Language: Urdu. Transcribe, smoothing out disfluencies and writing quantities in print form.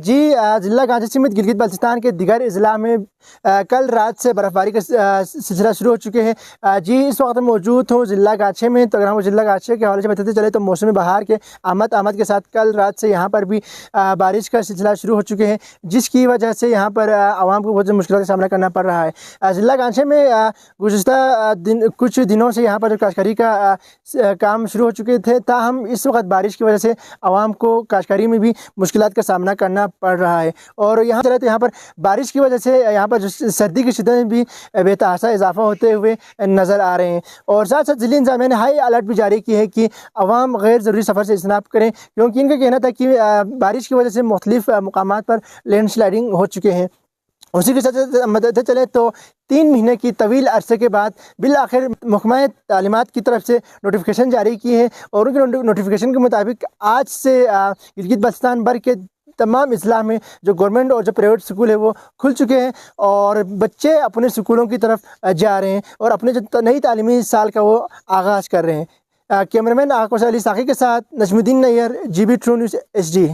جی ضلع گانچہ سمیت گلگت بلتستان کے دیگر اضلاع میں کل رات سے برف باری کا سلسلہ شروع ہو چکے ہیں۔ جی اس وقت موجود ہوں ضلع گانچہ میں، تو اگر ہم ضلع گانچہ کے حوالے سے بتاتے چلے تو موسم بہار کے آمد کے ساتھ کل رات سے یہاں پر بھی بارش کا سلسلہ شروع ہو چکے ہیں، جس کی وجہ سے یہاں پر عوام کو بہت سی مشکلات کا سامنا کرنا پڑ رہا ہے۔ ضلع گانچہ میں گزشتہ کچھ دنوں سے یہاں پر کاشتکاری کا کام شروع ہو چکے تھے، تاہم اس وقت بارش کی وجہ سے عوام کو کاشتکاری میں بھی مشکلات کا سامنا کرنا پڑ رہا ہے، اور یہاں چلے تو یہاں پر بارش کی وجہ سے یہاں پر سردی کی شدت میں بھی بے تحاشا اضافہ ہوتے ہوئے نظر آ رہے ہیں، اور ساتھ ساتھ ضلعی انتظامیہ نے ہائی الرٹ بھی جاری کی ہے کہ عوام غیر ضروری سفر سے اجتناب کریں، کیونکہ ان کا کہنا تھا کہ بارش کی وجہ سے مختلف مقامات پر لینڈ سلائڈنگ ہو چکے ہیں۔ اسی کے ساتھ مدد چلے تو 3 مہینے کی طویل عرصے کے بعد بالآخر محکمہ تعلیمات کی طرف سے نوٹیفیکیشن جاری کی ہے، اور ان کے نوٹیفیکیشن کے مطابق آج سے گلگت بلتستان بھر کے تمام اضلاع میں جو گورنمنٹ اور جو پرائیویٹ سکول ہے وہ کھل چکے ہیں، اور بچے اپنے سکولوں کی طرف جا رہے ہیں اور اپنے جو نئی تعلیمی سال کا وہ آغاز کر رہے ہیں۔ کیمرہ مین آکوش علی ساقی کے ساتھ نجم الدین near, GB true news SG۔